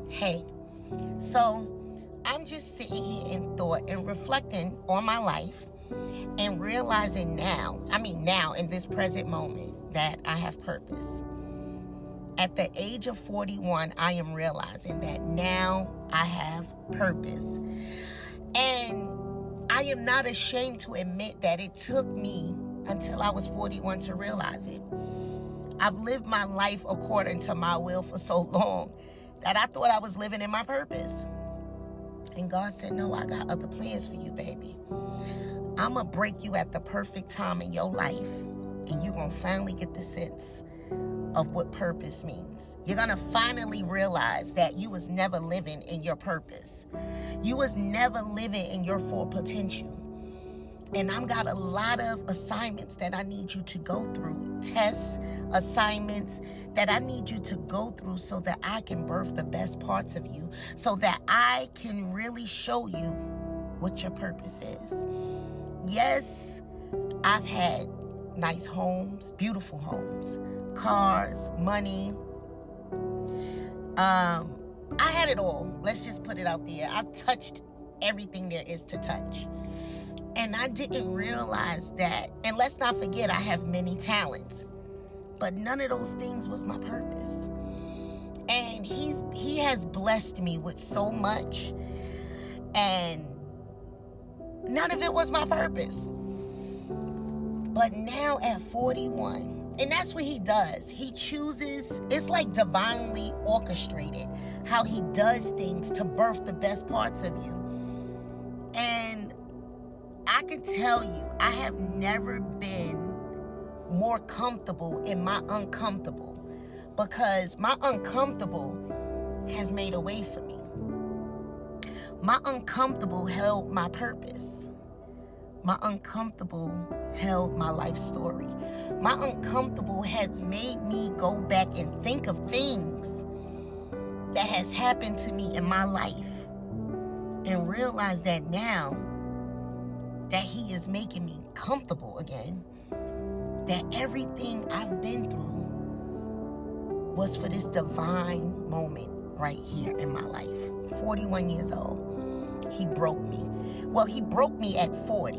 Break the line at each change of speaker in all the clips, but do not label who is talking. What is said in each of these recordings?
Hey, so I'm just sitting here in thought and reflecting on my life and realizing now in this present moment, that I have purpose. At the age of 41, I am realizing that now I have purpose. And I am not ashamed to admit that it took me until I was 41 to realize it. I've lived my life according to my will for so long that I thought I was living in my purpose. And God said, no, I got other plans for you, baby. I'm going to break you at the perfect time in your life, and you're going to finally get the sense of what purpose means. You're going to finally realize that you was never living in your purpose. You was never living in your full potential. And I've got a lot of assignments that I need you to go through, tests, assignments that I need you to go through so that I can birth the best parts of you, so that I can really show you what your purpose is. Yes, I've had nice homes, beautiful homes, cars, money. I had it all. Let's just put it out there. I've touched everything there is to touch. And I didn't realize that. And let's not forget, I have many talents. But none of those things was my purpose. And he has blessed me with so much. And none of it was my purpose. But now at 41, and that's what he does. He chooses, it's like divinely orchestrated how he does things to birth the best parts of you. And I can tell you, I have never been more comfortable in my uncomfortable, because my uncomfortable has made a way for me. My uncomfortable held my purpose. My uncomfortable held my life story. My uncomfortable has made me go back and think of things that has happened to me in my life and realize that now that he is making me comfortable again, that everything I've been through was for this divine moment right here in my life. 41 years old, he broke me. Well, he broke me at 40,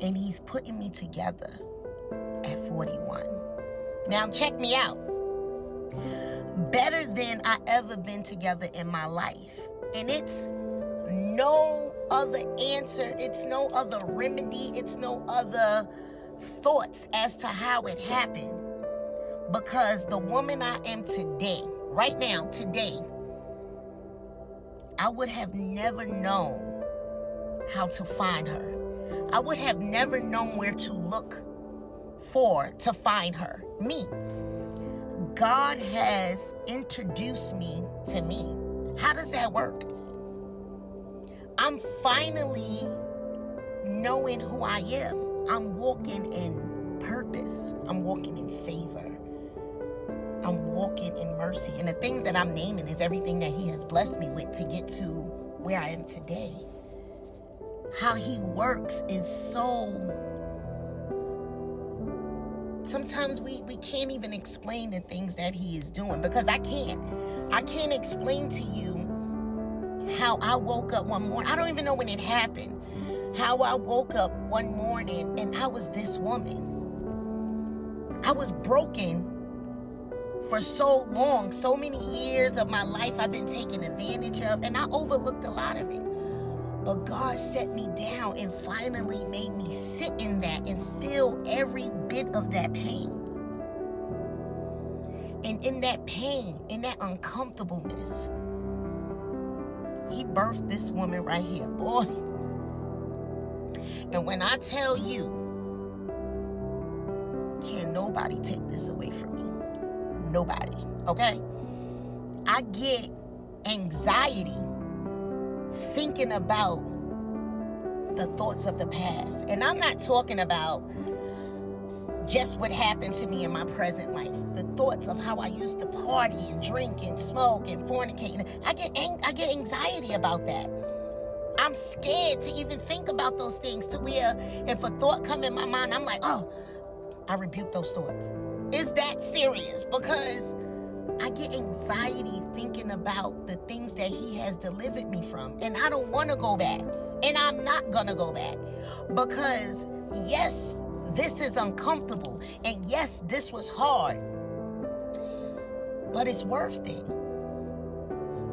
and he's putting me together at 41. Now, check me out. Better than I ever been together in my life. And it's no other answer, it's no other remedy, it's no other thoughts as to how it happened, because the woman I am today, right now, today, I would have never known how to find her. I would have never known where to look for to find her. Me. God has introduced me to me. How does that work? I'm finally knowing who I am. I'm walking in purpose. I'm walking in favor. I'm walking in mercy. And the things that I'm naming is everything that he has blessed me with to get to where I am today. How he works is so... Sometimes we can't even explain the things that he is doing, because I can't explain to you how I woke up one morning. I don't even know when it happened. How I woke up one morning and I was this woman. I was broken for so long. So many years of my life I've been taken advantage of, and I overlooked a lot of it. But God set me down and finally made me sit in that and feel every bit of that pain. And in that pain, in that uncomfortableness, he birthed this woman right here, boy. And when I tell you, can't nobody take this away from me. Nobody, okay? I get anxiety thinking about the thoughts of the past. And I'm not talking about just what happened to me in my present life. The thoughts of how I used to party and drink and smoke and fornicate. I get anxiety about that. I'm scared to even think about those things, to where if a thought come in my mind, I'm like, oh, I rebuke those thoughts. It's that serious, because I get anxiety thinking about the things that he has delivered me from. And I don't want to go back. And I'm not going to go back. Because, yes, this is uncomfortable. And yes, this was hard. But it's worth it.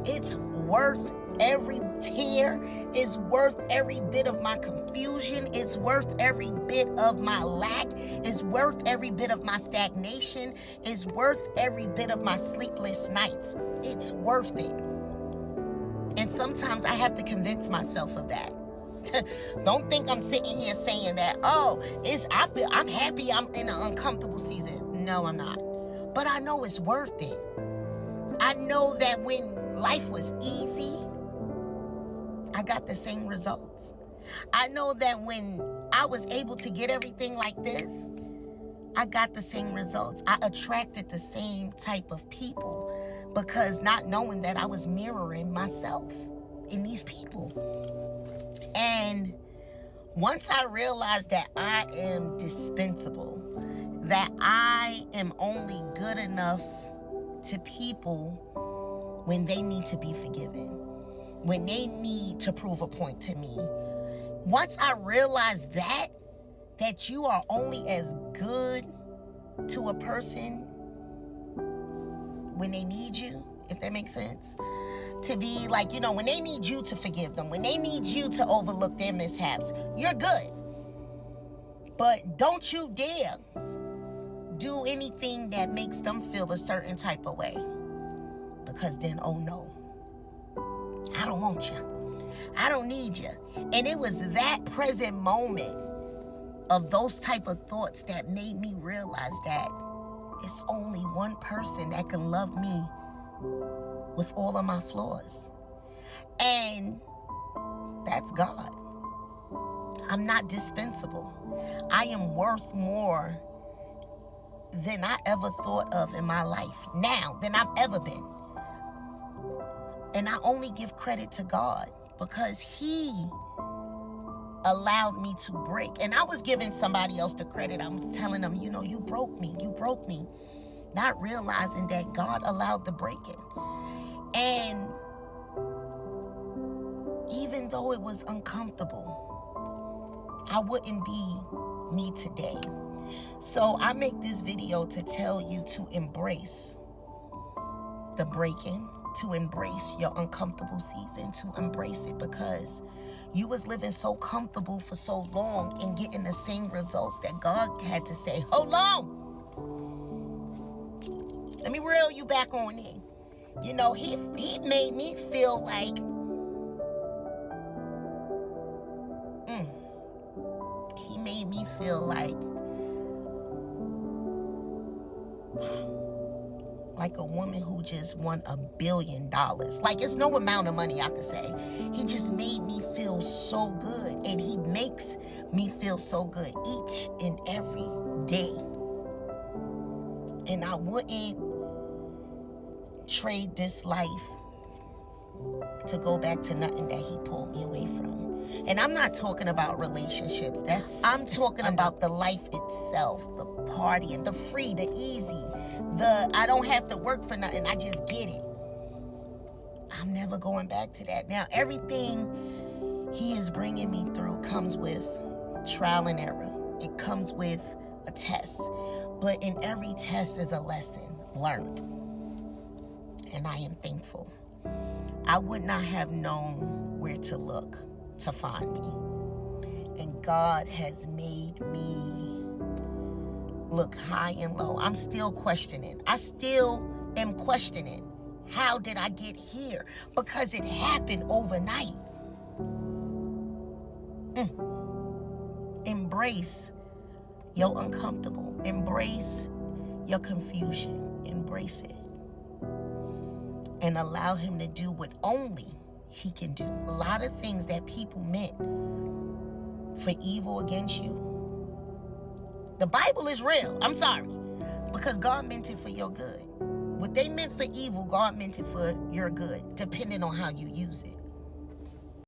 It's worth every tear. It's worth every bit of my confusion. It's worth every bit of my lack. It's worth every bit of my stagnation. It's worth every bit of my sleepless nights. It's worth it. And sometimes I have to convince myself of that. Don't think I'm sitting here saying that, I'm happy I'm in an uncomfortable season. No, I'm not. But I know it's worth it. I know that when life was easy, I got the same results. I know that when I was able to get everything like this, I got the same results. I attracted the same type of people because not knowing that I was mirroring myself in these people. And once I realized that I am dispensable, that I am only good enough to people when they need to be forgiven, when they need to prove a point to me. Once I realized that you are only as good to a person when they need you, if that makes sense. To be like, when they need you to forgive them, when they need you to overlook their mishaps, you're good. But don't you dare do anything that makes them feel a certain type of way. Because then, oh no, I don't want you. I don't need you. And it was that present moment of those type of thoughts that made me realize that it's only one person that can love me with all of my flaws. And that's God. I'm not dispensable. I am worth more than I ever thought of in my life now, than I've ever been. And I only give credit to God because he allowed me to break. And I was giving somebody else the credit. I was telling them, you broke me. Not realizing that God allowed the breaking. And even though it was uncomfortable, I wouldn't be me today. So I make this video to tell you to embrace the breaking, to embrace your uncomfortable season, to embrace it, because you was living so comfortable for so long and getting the same results that God had to say, hold on. Let me reel you back on in. He made me feel like, he made me feel like a woman who just won $1 billion. Like, it's no amount of money I could say. He just made me feel so good, and he makes me feel so good each and every day. And I wouldn't trade this life to go back to nothing that he pulled me away from. And I'm not talking about relationships. I'm talking about the life itself, the partying, the free, the easy, I don't have to work for nothing. I just get it. I'm never going back to that. Now, everything he is bringing me through comes with trial and error. It comes with a test. But in every test is a lesson learned. And I am thankful. I would not have known where to look to find me. And God has made me look high and low. I'm still questioning. I still am questioning. How did I get here? Because it happened overnight. Embrace your uncomfortable. Embrace your confusion. Embrace it. And allow him to do what only he can do. A lot of things that people meant for evil against you, the Bible is real. I'm sorry. Because God meant it for your good. What they meant for evil, God meant it for your good, depending on how you use it.